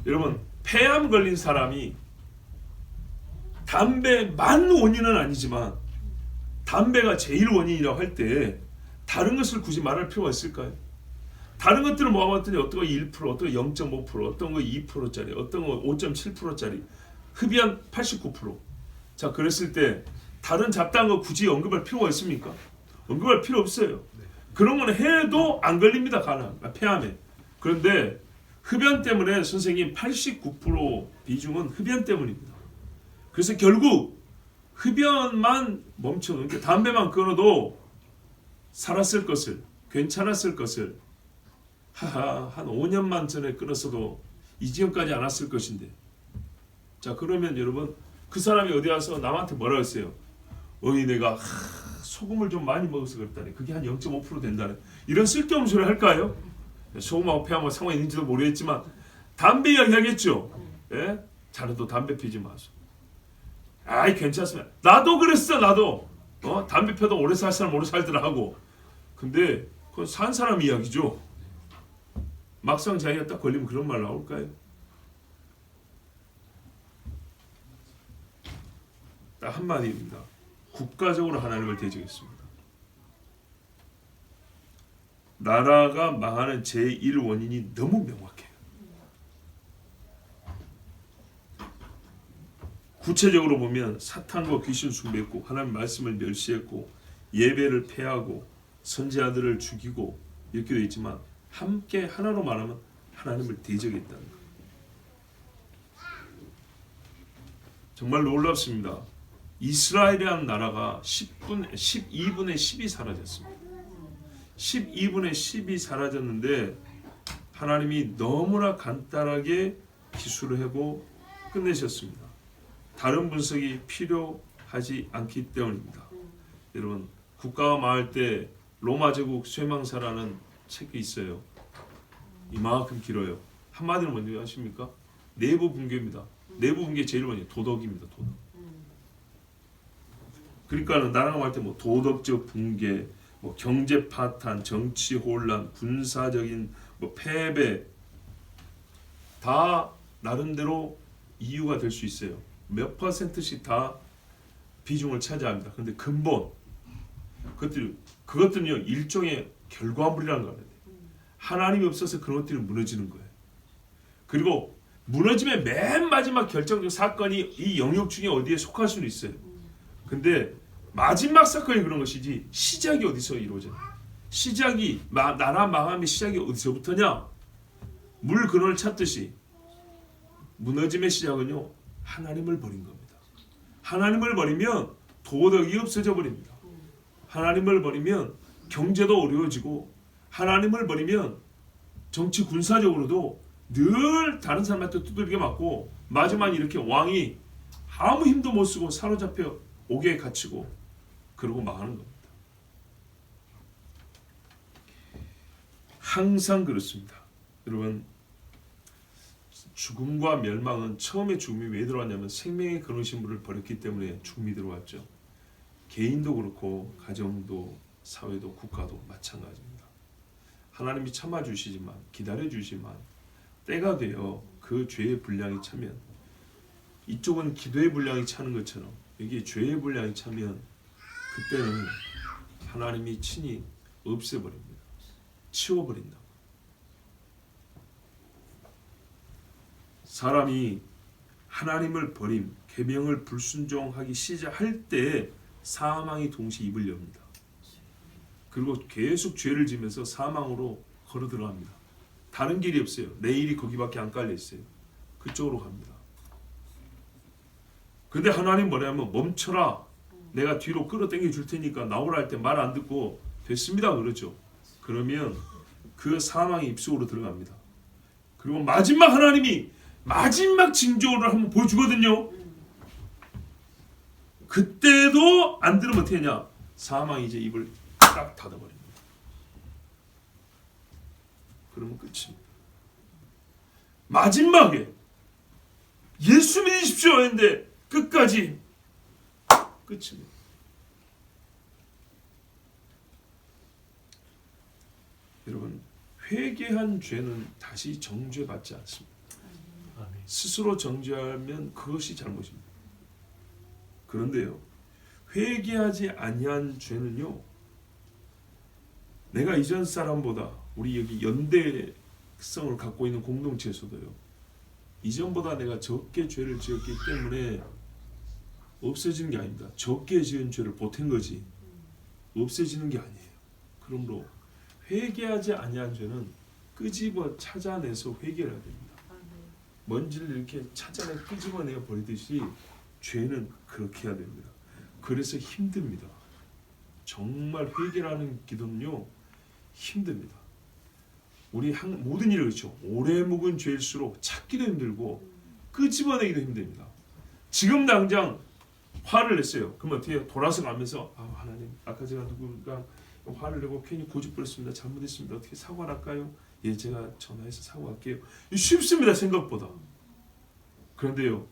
여러분 폐암 걸린 사람이 담배만 원인은 아니지만 담배가 제일 원인이라고 할 때 다른 것을 굳이 말할 필요가 있을까요? 다른 것들을 모아봤더니 어떤 거 1%, 어떤 거 0.5%, 어떤 거 2%짜리, 어떤 거 5.7%짜리 흡연 89%. 자 그랬을 때 다른 잡다한 거 굳이 언급할 필요가 있습니까? 언급할 필요 없어요. 그런 건 해도 안 걸립니다. 폐암에. 그런데 흡연 때문에 선생님 89% 비중은 흡연 때문입니다. 그래서 결국 흡연만 멈춰놓은 게 담배만 끊어도 살았을 것을 괜찮았을 것을 한 5년만 전에 끊었어도 이 지경까지 안 왔을 것인데 자 그러면 여러분 그 사람이 어디 와서 남한테 뭐라 했어요? 내가 소금을 좀 많이 먹어서 그랬다네. 그게 한 0.5% 된다네. 이런 쓸데없는 소리 할까요? 소금하고 폐하고 상관이 있는지도 모르겠지만 담배 이야기 하겠죠. 예? 자네도 담배 피지 마소. 아이 괜찮습니다. 나도 그랬어. 나도 담배 펴도 오래 살 사람 오래 살더라 하고. 근데 그건 산 사람 이야기죠. 막상 자기가 딱 걸리면 그런 말 나올까요? 딱 한마디입니다. 국가적으로 하나님을 대적했습니다. 나라가 망하는 제1 원인이 너무 명확해요. 구체적으로 보면 사탄과 귀신 숭배했고 하나님 말씀을 멸시했고 예배를 폐하고 선지자들을 죽이고 이렇게 되어 있지만 함께 하나로 말하면 하나님을 대적했다는 거예요. 정말 놀랍습니다. 이스라엘이라는 나라가 12분의 10이 사라졌습니다. 12분의 10이 사라졌는데 하나님이 너무나 간단하게 기술을 하고 끝내셨습니다. 다른 분석이 필요하지 않기 때문입니다. 여러분 국가가 망할 때 로마 제국 쇠망사라는 책이 있어요. 이만큼 길어요. 한마디로 뭔지 아십니까? 내부 붕괴입니다. 내부 붕괴 제일 먼저 도덕입니다. 도덕. 그러니까는 나라가 망할 때 뭐 도덕적 붕괴, 뭐 경제 파탄, 정치 혼란, 군사적인 뭐 패배 다 나름대로 이유가 될 수 있어요. 몇 %씩 다 비중을 차지합니다. 그런데 근본 그것들은요 일종의 결과물이라는 거예요. 하나님이 없어서 그런 것들이 무너지는 거예요. 그리고 무너짐의 맨 마지막 결정적 사건이 이 영역 중에 어디에 속할 수는 있어요. 근데 마지막 사건이 그런 것이지 시작이 어디서 이루어져요? 시작이 나라 망함의 시작이 어디서부터냐? 물 근원을 찾듯이 무너짐의 시작은요 하나님을 버린 겁니다. 하나님을 버리면 도덕이 없어져 버립니다. 하나님을 버리면 경제도 어려워지고 하나님을 버리면 정치 군사적으로도 늘 다른 사람한테 두들겨 맞고 마지막에 이렇게 왕이 아무 힘도 못 쓰고 사로잡혀 옥에 갇히고 그러고 망하는 겁니다. 항상 그렇습니다. 여러분 죽음과 멸망은 처음에 죽음이 왜 들어왔냐면 생명의 근원 신분을 버렸기 때문에 죽음이 들어왔죠. 개인도 그렇고 가정도 사회도 국가도 마찬가지입니다. 하나님이 참아주시지만 기다려주시지만 때가 되어 그 죄의 분량이 차면 이쪽은 기도의 분량이 차는 것처럼 여기 죄의 분량이 차면 그때는 하나님이 친히 없애버립니다. 치워버린다. 사람이 하나님을 버림, 계명을 불순종하기 시작할 때 사망이 동시에 입을 엽니다. 그리고 계속 죄를 지면서 사망으로 걸어 들어갑니다. 다른 길이 없어요. 레일이 거기밖에 안 깔려 있어요. 그쪽으로 갑니다. 근데 하나님 뭐냐면 멈춰라. 내가 뒤로 끌어당겨 줄 테니까 나오라 할 때 말 안 듣고 됐습니다 그러죠. 그러면 그 사망의 입속으로 들어갑니다. 그리고 마지막 하나님이 마지막 징조를 한번 보여주거든요. 그때도 안 들으면 어떻게 하냐? 사망이 이제 입을 딱 닫아버립니다. 그러면 끝입니다. 마지막에 예수 믿으십시오 했는데 끝까지 끝입니다. 여러분, 회개한 죄는 다시 정죄받지 않습니다. 스스로 정죄하면 그것이 잘못입니다. 그런데요, 회개하지 아니한 죄는요, 내가 이전 사람보다, 우리 여기 연대성을 갖고 있는 공동체에서도요, 이전보다 내가 적게 죄를 지었기 때문에 없어지는 게 아닙니다. 적게 지은 죄를 보탠 거지 없어지는 게 아니에요. 그러므로 회개하지 아니한 죄는 끄집어 찾아내서 회개를 해야 됩니다. 먼지를 이렇게 찾아내 끄집어내어 버리듯이 죄는 그렇게 해야 됩니다. 그래서 힘듭니다. 정말 회개라는 기도는요, 힘듭니다. 우리 모든 일을 그렇죠. 오래 묵은 죄일수록 찾기도 힘들고 끄집어내기도 힘듭니다. 지금 당장 화를 냈어요. 그럼 어떻게 해요? 돌아서 가면서 하나님, 아까 제가 누군가 화를 내고 괜히 고집부렸습니다. 잘못했습니다. 어떻게 사과를 할까요? 예, 제가 전화해서 사과할게요. 쉽습니다. 생각보다. 그런데요,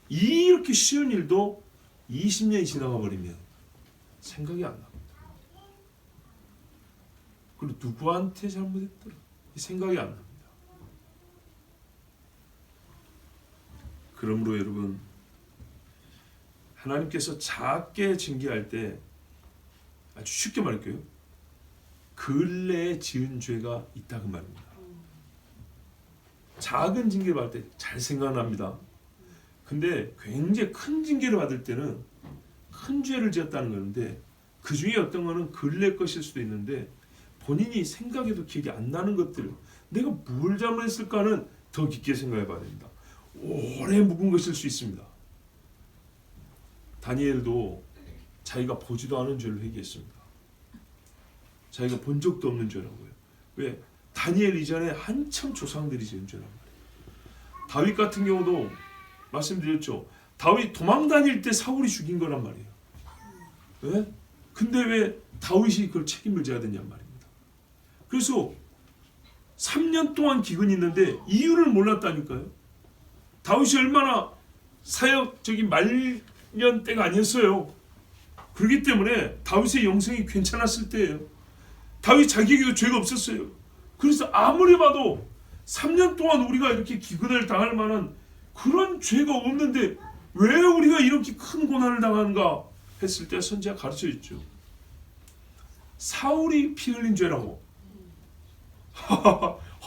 이렇게 쉬운 일도 20년이 지나가 버리면 생각이 안 납니다. 그리고 누구한테 잘못했더라 이 생각이 안 납니다. 그러므로 여러분, 하나님께서 작게 징계할 때 아주 쉽게 말할게요. 근래에 지은 죄가 있다 그 말입니다. 작은 징계를 받을 때 잘 생각납니다. 근데 굉장히 큰 징계를 받을 때는 큰 죄를 지었다는 건데, 그 중에 어떤 거는 근래 것일 수도 있는데 본인이 생각해도 기억이 안 나는 것들, 내가 뭘 잘못했을까는 더 깊게 생각해 봐야 됩니다. 오래 묵은 것일 수 있습니다. 다니엘도 자기가 보지도 않은 죄를 회개했습니다. 자기가 본 적도 없는 죄라고요. 왜? 다니엘 이전에 한참 조상들이 지은 죄란 말이에요. 다윗 같은 경우도 말씀드렸죠. 다윗 도망 다닐 때 사울이 죽인 거란 말이에요. 왜? 근데 왜 다윗이 그걸 책임을 져야 되냔 말입니다. 그래서 3년 동안 기근이 있는데 이유를 몰랐다니까요. 다윗이 얼마나 사역적인 말년 때가 아니었어요. 그렇기 때문에 다윗의 영성이 괜찮았을 때예요. 다윗 자기에게도 죄가 없었어요. 그래서 아무리 봐도 3년 동안 우리가 이렇게 기근을 당할 만한 그런 죄가 없는데 왜 우리가 이렇게 큰 고난을 당하는가 했을 때 선지자가 가르쳐 있죠. 사울이 피 흘린 죄라고.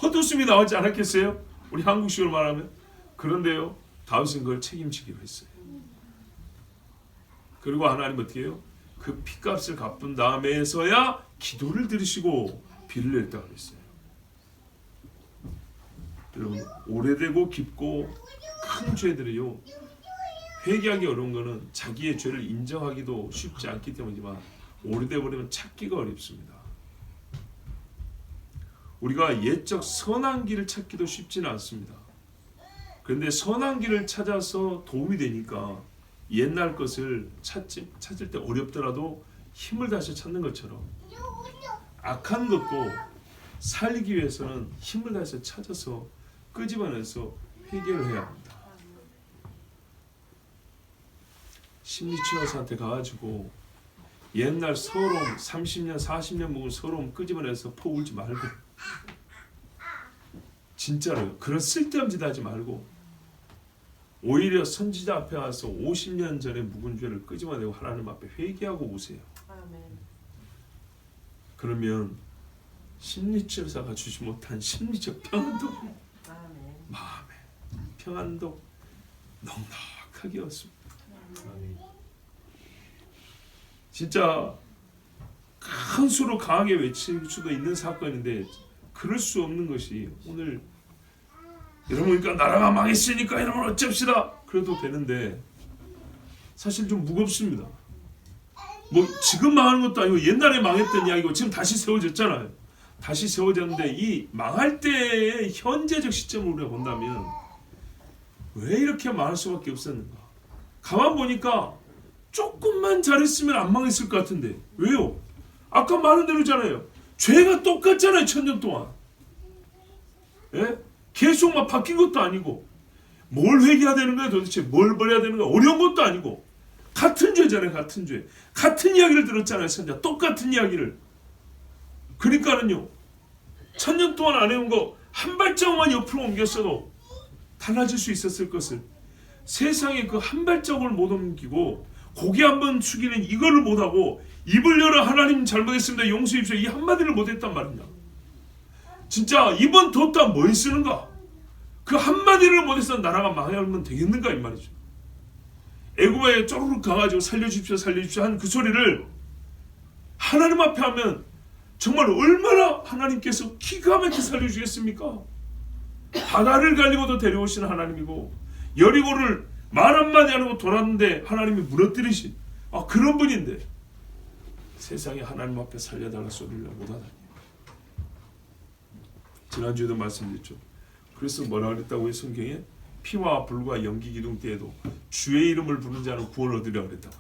헛웃음이 나오지 않았겠어요? 우리 한국식으로 말하면. 그런데요, 다윗은 그걸 책임지기로 했어요. 그리고 하나님 어떻게 해요? 그 피값을 갚은 다음에서야 기도를 들으시고 비를 냈다고 했어요. 여러분, 오래되고 깊고 큰 죄들이요, 회개하기 어려운 거는 자기의 죄를 인정하기도 쉽지 않기 때문이지만 오래돼 버리면 찾기가 어렵습니다. 우리가 옛적 선한 길을 찾기도 쉽지는 않습니다. 그런데 선한 길을 찾아서 도움이 되니까 옛날 것을 찾을 때 어렵더라도 힘을 다해서 찾는 것처럼 악한 것도 살기 위해서는 힘을 다해서 찾아서 끄집어내서 해결을 해야 합니다. 심리치료사한테 가가지고 옛날 서러움, 30년, 40년 묵은 서러움 끄집어내서 퍼울지 말고, 진짜로요. 그런 쓸데없는 짓 하지 말고 오히려 선지자 앞에 가서 50년 전에 묵은 죄를 끄집어내고 하나님 앞에 회개하고 오세요. 아멘. 그러면 심리치료사가 주지 못한 심리적 평안도, 아멘. 마음의 평안도 넉넉하게 얻습니다. 진짜 큰 수로 강하게 외칠 수도 있는 사건인데 그럴 수 없는 것이 오늘 여러분 그러니까 나라가 망했으니까 여러분 어쩝시다 그래도 되는데 사실 좀 무겁습니다. 뭐 지금 망하는 것도 아니고 옛날에 망했던 이야기고 지금 다시 세워졌잖아요. 다시 세워졌는데 이 망할 때의 현재적 시점을 우리가 본다면 왜 이렇게 망할 수밖에 없었는가? 가만 보니까 조금만 잘했으면 안 망했을 것 같은데 왜요? 아까 말한 대로잖아요. 죄가 똑같잖아요. 1000년 동안. 예? 계속 막 바뀐 것도 아니고 뭘 회개해야 되는 거야 도대체? 뭘 버려야 되는 거야? 어려운 것도 아니고 같은 죄잖아요. 같은 죄. 같은 이야기를 들었잖아요. 선자. 똑같은 이야기를. 그러니까는요. 1000년 동안 안 해온 거 한 발자국만 옆으로 옮겼어도 달라질 수 있었을 것을 세상에 그 한 발자국을 못 옮기고 고개 한번 숙이는 이거를 못하고 입을 열어 하나님 잘못했습니다. 용서해 주십시오. 이 한마디를 못했단 말이냐. 진짜 이번 돛다 뭐에 쓰는가? 그 한마디를 못해서 나라가 망하면 되겠는가 이 말이죠. 애굽에 쪼르륵 가가지고 살려주십시오 살려주십시오 하는 그 소리를 하나님 앞에 하면 정말 얼마나 하나님께서 기가 막히게 살려주겠습니까? 바다를 갈리고도 데려오신 하나님이고 여리고를 말 한마디 안 하고 돌았는데 하나님이 무너뜨리신 그런 분인데 세상에 하나님 앞에 살려달라 소리를 못하다니. 지난주에도 말씀드렸죠. 그래서 뭐라 그랬다고요? 성경에 피와 불과 연기 기둥 때에도 주의 이름을 부르는 자는 구원을 얻으려 그랬다고.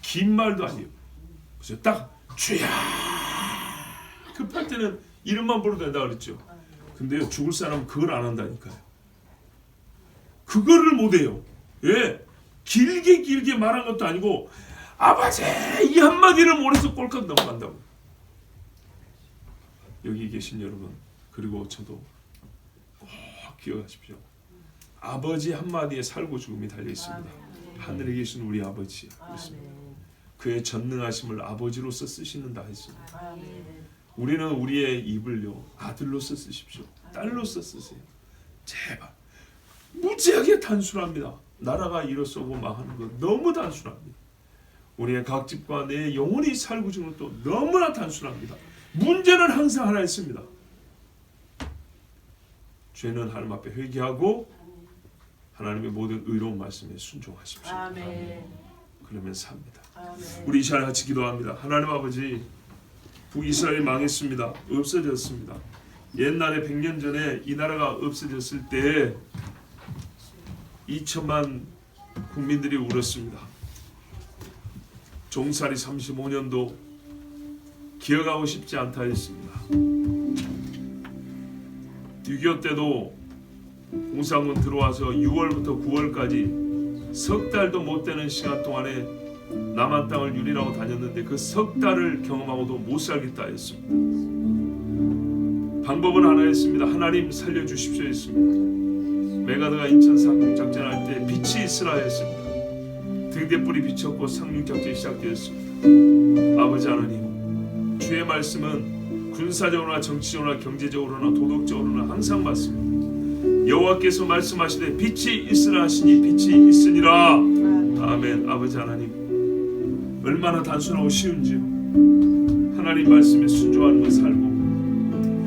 긴 말도 아니에요. 그래서 딱 주야 급할 때는 이름만 부르도 된다고 그랬죠. 근데요 죽을 사람은 그걸 안 한다니까요. 그거를 못해요. 예, 길게 말한 것도 아니고 아버지 이 한마디를 못해서 꼴깍 넘어간다고. 여기 계신 여러분 그리고 저도 꼭 기억하십시오. 아버지 한마디에 살고 죽음이 달려있습니다. 하늘에 계신 우리 아버지 그렇습니다. 그의 전능하심을 아버지로서 쓰시는다 했습니다. 우리는 우리의 입을요 아들로서 쓰십시오. 딸로서 쓰세요. 제발. 무지하게 단순합니다. 나라가 일어서고 망하는 것 너무 단순합니다. 우리의 각 집과 내 영혼이 살고 죽는 것도 너무나 단순합니다. 문제는 항상 하나 있습니다. 죄는 하나님 앞에 회개하고 하나님의 모든 의로운 말씀에 순종하십시오. 아멘. 그러면 삽니다. 아멘. 우리 이 시간에 같이 기도합니다. 하나님 아버지 북이스라엘이 망했습니다. 없어졌습니다. 옛날에 100년 전에 이 나라가 없어졌을 때 2천만 국민들이 울었습니다. 종살이 35년도 기억하고 싶지 않다 했습니다. 6.25 때도 공산군 들어와서 6월부터 9월까지 석 달도 못 되는 시간 동안에 남한 땅을 유린하고 다녔는데 그 석 달을 경험하고도 못 살겠다 했습니다. 방법은 하나였습니다. 하나님 살려주십시오 했습니다. 메가드가 인천 상륙작전할 때 빛이 있으라 했습니다. 등대불이 비쳤고 상륙작전이 시작되었습니다. 아버지 하나님 주의 말씀은 군사적으로나 정치적으로나 경제적으로나 도덕적으로나 항상 맞습니다. 여호와께서 말씀하시되 빛이 있으라 하시니 빛이 있으니라. 아멘. 아버지 하나님 얼마나 단순하고 쉬운지요. 하나님 말씀에 순종하면 살고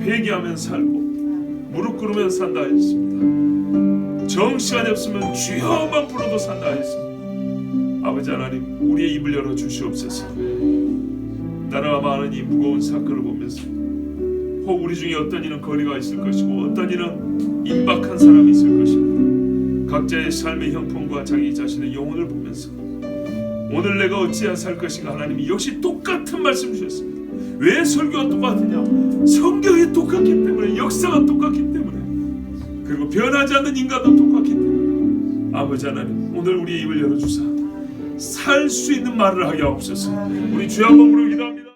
회개하면 살고 무릎 꿇으면 산다 했습니다. 정시간이 없으면 주여만 불러도 산다 했습니다. 아버지 하나님 우리의 입을 열어 주시옵소서. 나라가 많은 이 무거운 사건을 보면서 혹 우리 중에 어떤 이는 거리가 있을 것이고 어떤 이는 임박한 사람이 있을 것입니다. 각자의 삶의 형편과 자기 자신의 영혼을 보면서 오늘 내가 어찌해야 살 것인가. 하나님이 역시 똑같은 말씀 주셨습니다. 왜 설교가 똑같으냐? 성경이 똑같기 때문에, 역사가 똑같기 때문에, 그리고 변하지 않는 인간도 똑같기 때문에 아버지 하나님 오늘 우리의 입을 열어주사 살 수 있는 말을 하게 하옵소서. 우리 주여 한번 부르고 기도합니다.